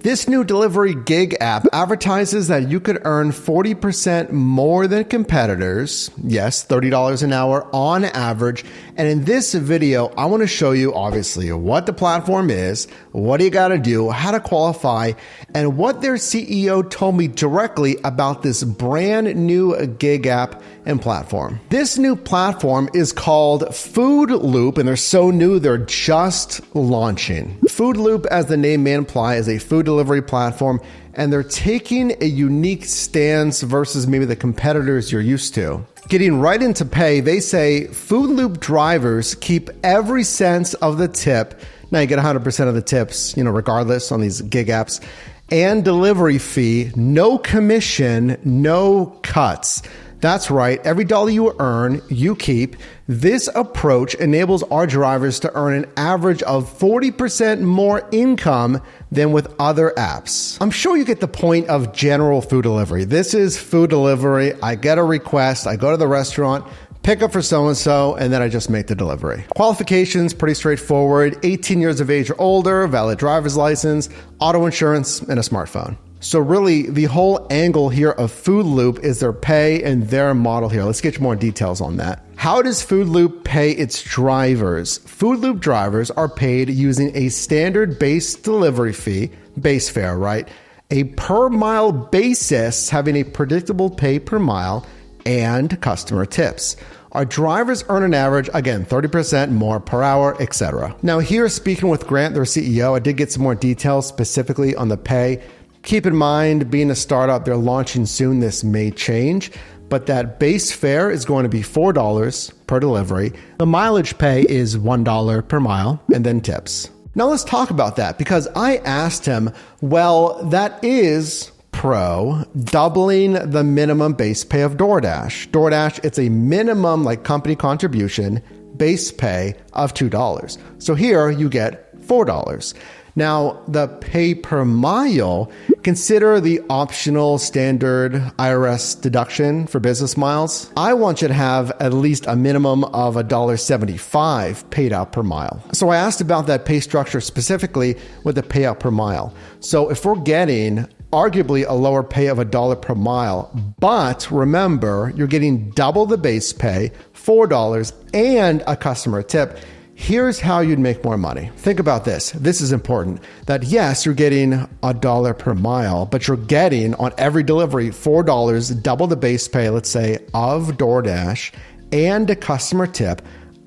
This new delivery gig app advertises that you could earn 40% more than competitors. Yes, $30 an hour on average. And in this video, I want to show you obviously what the platform is, what you got to do, how to qualify, and what their CEO told me directly about this brand new gig app and platform. This new platform is called Food Loop, and they're so new, they're just launching. Food Loop, as the name may imply, is a food delivery platform, and they're taking a unique stance versus maybe the competitors you're used to. Getting right into pay, they say Food Loop drivers keep every cent of the tip. Now you get 100% of the tips, regardless on these gig apps, and delivery fee, no commission, no cuts. That's right, every dollar you earn, you keep. This approach enables our drivers to earn an average of 40% more income than with other apps. I'm sure you get the point of general food delivery. This is food delivery. I get a request, I go to the restaurant, pick up for so-and-so, and then I just make the delivery. Qualifications, pretty straightforward. 18 years of age or older, valid driver's license, auto insurance, and a smartphone. So really, the whole angle here of Food Loop is their pay and their model here. Let's get you more details on that. How does Food Loop pay its drivers? Food Loop drivers are paid using a standard base delivery fee, base fare, right? A per mile basis, having a predictable pay per mile, and customer tips. Our drivers earn an average, again, 30% more per hour, etc. Now here, speaking with Grant, their CEO, I did get some more details specifically on the pay. Keep in mind, being a startup, they're launching soon, this may change, but that base fare is going to be $4 per delivery. The mileage pay is $1 per mile, and then tips. Now let's talk about that, because I asked him, well, that is doubling the minimum base pay of DoorDash. DoorDash, it's a minimum company contribution base pay of $2. So here you get $4. Now, the pay per mile, consider the optional standard IRS deduction for business miles. I want you to have at least a minimum of $1.75 paid out per mile. So I asked about that pay structure specifically with the payout per mile. So if we're getting arguably a lower pay of $1 per mile, but remember, you're getting double the base pay, $4, and a customer tip. Here's how you'd make more money. Think about this. This is important. That yes, you're getting $1 per mile, but you're getting on every delivery $4, double the base pay, let's say, of DoorDash, and a customer tip.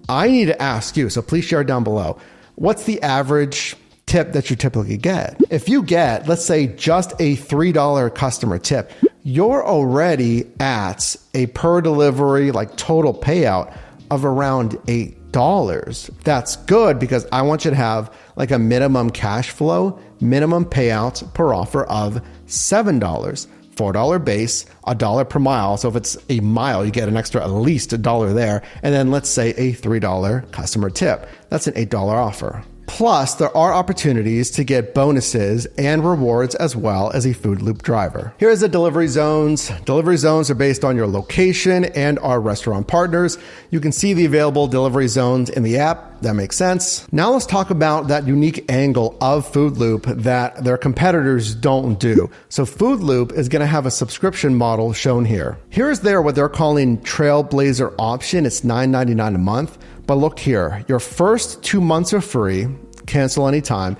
I need to ask you, so please share down below, what's the average tip that you typically get? If you get, let's say, just a $3 customer tip, you're already at a per delivery total payout of around $8. That's good, because I want you to have a minimum cash flow, minimum payout per offer of $7. $4 base, $1 per mile. So if it's a mile, you get an extra at least $1 there. And then let's say a $3 customer tip. That's an $8 offer. Plus, there are opportunities to get bonuses and rewards as well as a Food Loop driver. Here's the delivery zones. Delivery zones are based on your location and our restaurant partners. You can see the available delivery zones in the app. That makes sense. Now let's talk about that unique angle of Food Loop that their competitors don't do. So Food Loop is going to have a subscription model shown here. Here's what they're calling Trailblazer option. It's $9.99 a month. But look here, your first 2 months are free, cancel anytime.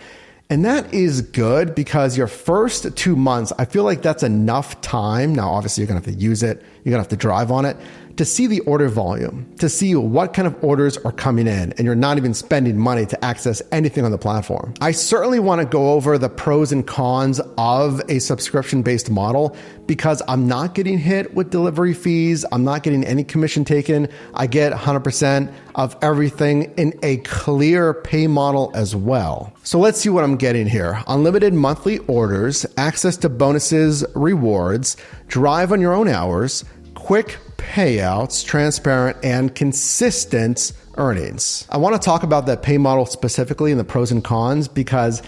And that is good, because your first 2 months, I feel like that's enough time. Now, obviously, you're going to have to use it. You're going to have to drive on it to see the order volume, to see what kind of orders are coming in, and you're not even spending money to access anything on the platform. I certainly want to go over the pros and cons of a subscription-based model, because I'm not getting hit with delivery fees. I'm not getting any commission taken. I get 100% of everything in a clear pay model as well. So let's see what I'm getting here. Unlimited monthly orders, access to bonuses, rewards, drive on your own hours, quick payouts, transparent and consistent earnings. I want to talk about that pay model specifically and the pros and cons, because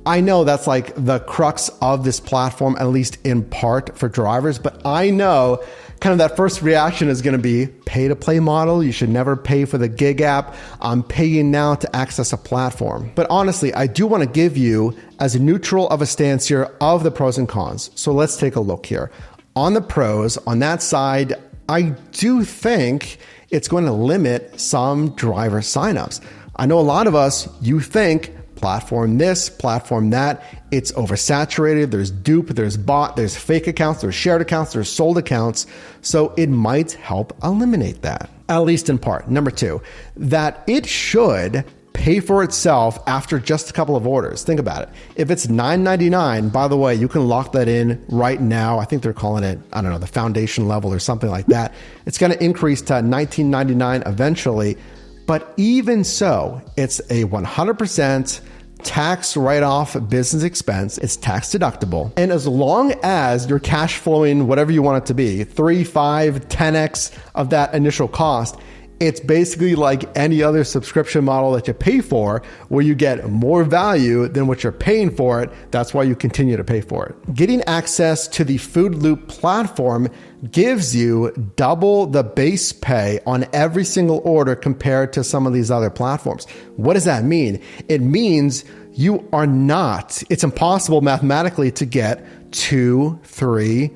I know that's the crux of this platform, at least in part for drivers, but I know kind of that first reaction is going to be pay to play model. You should never pay for the gig app. I'm paying now to access a platform. But honestly, I do want to give you as neutral of a stance here of the pros and cons. So let's take a look here. On the pros, on that side, I do think it's going to limit some driver signups. I know a lot of us, you think platform this, platform that, it's oversaturated, there's dupe, there's bot, there's fake accounts, there's shared accounts, there's sold accounts. So it might help eliminate that, at least in part. Number two, that it should pay for itself after just a couple of orders. Think about it. If it's $9.99, by the way, you can lock that in right now. I think they're calling it, I don't know, the foundation level or something like that. It's going to increase to $19.99 eventually. But even so, it's a 100% tax write-off business expense. It's tax deductible. And as long as you're cash flowing whatever you want it to be, 3, 5, 10x of that initial cost, it's basically like any other subscription model that you pay for, where you get more value than what you're paying for it. That's why you continue to pay for it. Getting access to the Food Loop platform gives you double the base pay on every single order compared to some of these other platforms. What does that mean? It means you are not, it's impossible mathematically to get 2, 3,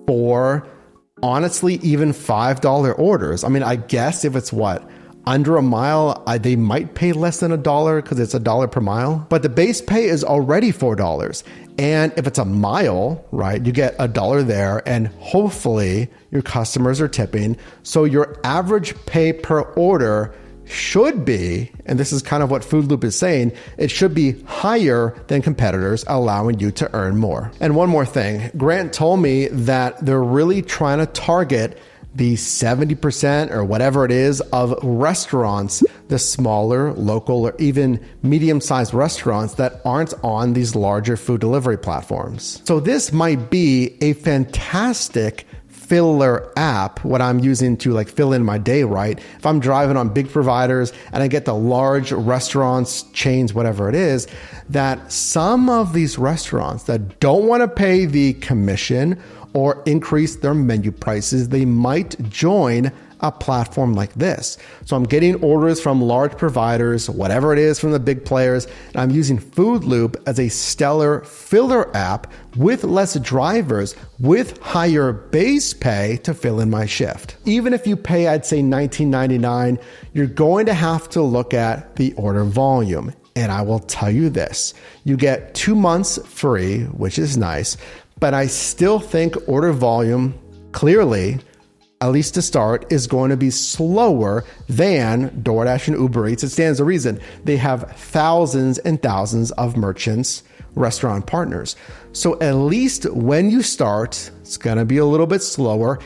4, honestly, even $5 orders. I mean, I guess if it's under a mile, they might pay less than $1 because it's $1 per mile, but the base pay is already $4. And if it's a mile, right, you get $1 there, and hopefully your customers are tipping. So your average pay per order should be, and this is kind of what Food Loop is saying, it should be higher than competitors, allowing you to earn more. And one more thing, Grant told me that they're really trying to target the 70% or whatever it is of restaurants, the smaller, local, or even medium-sized restaurants that aren't on these larger food delivery platforms. So this might be a fantastic filler app, what I'm using to fill in my day, right? If I'm driving on big providers and I get the large restaurants, chains, whatever it is, that some of these restaurants that don't want to pay the commission or increase their menu prices, they might join a platform like this. So I'm getting orders from large providers, whatever it is from the big players, and I'm using Food Loop as a stellar filler app with less drivers, with higher base pay to fill in my shift. Even if you pay, I'd say $19.99, you're going to have to look at the order volume. And I will tell you this, you get 2 months free, which is nice, but I still think order volume, clearly, at least to start, is going to be slower than DoorDash and Uber Eats. It stands to reason. They have thousands and thousands of merchants, restaurant partners. So at least when you start, it's going to be a little bit slower.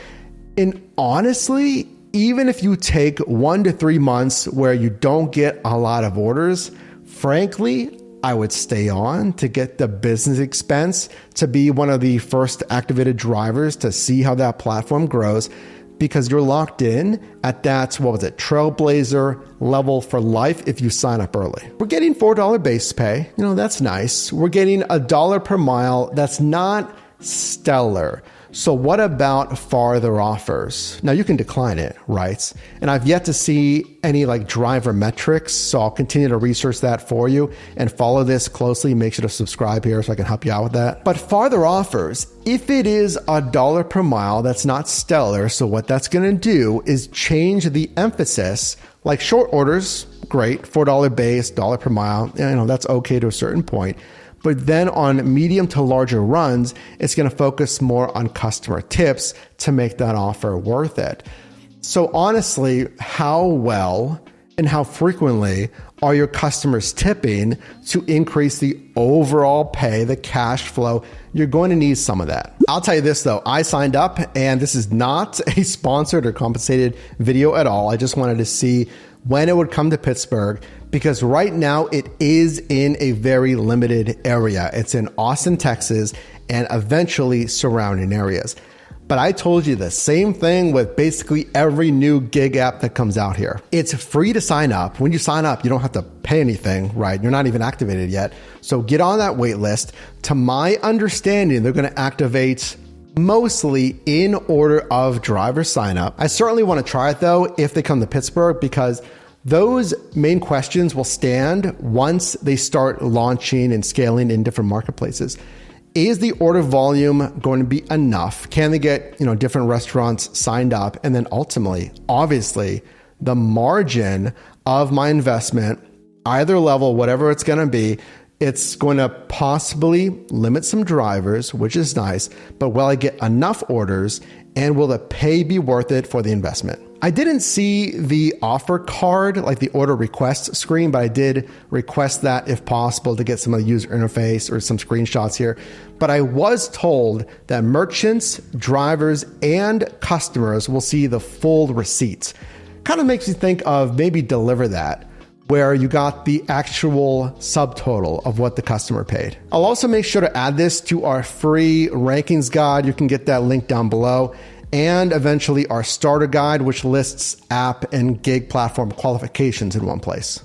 And honestly, even if you take 1 to 3 months where you don't get a lot of orders, frankly, I would stay on to get the business expense to be one of the first activated drivers to see how that platform grows, because you're locked in at that, Trailblazer level for life if you sign up early. We're getting $4 base pay. That's nice. We're getting $1 per mile. That's not stellar. So what about farther offers? Now you can decline it, right? And I've yet to see any driver metrics, so I'll continue to research that for you and follow this closely. Make sure to subscribe here so I can help you out with that. But farther offers, if it is $1 per mile, that's not stellar. So what that's going to do is change the emphasis. Like short orders, great, $4 base, $1 per mile. That's okay to a certain point. But then on medium to larger runs, it's going to focus more on customer tips to make that offer worth it. So honestly, how well and how frequently are your customers tipping to increase the overall pay, the cash flow? You're going to need some of that. I'll tell you this though, I signed up, and this is not a sponsored or compensated video at all. I just wanted to see when it would come to Pittsburgh, because right now it is in a very limited area. It's in Austin, Texas, and eventually surrounding areas. But I told you the same thing with basically every new gig app that comes out here. It's free to sign up. When you sign up, you don't have to pay anything, right? You're not even activated yet. So get on that wait list. To my understanding, they're going to activate mostly in order of driver sign up. I certainly want to try it though if they come to Pittsburgh, because those main questions will stand once they start launching and scaling in different marketplaces. Is the order volume going to be enough? Can they get, different restaurants signed up? And then ultimately, obviously, the margin of my investment, either level, whatever it's going to be, it's going to possibly limit some drivers, which is nice, but will I get enough orders, and will the pay be worth it for the investment? I didn't see the offer card, like the order request screen, but I did request that if possible to get some of the user interface or some screenshots here. But I was told that merchants, drivers, and customers will see the full receipts. Kind of makes me think of maybe Deliver That, where you got the actual subtotal of what the customer paid. I'll also make sure to add this to our free rankings guide. You can get that link down below. And eventually our starter guide, which lists app and gig platform qualifications in one place.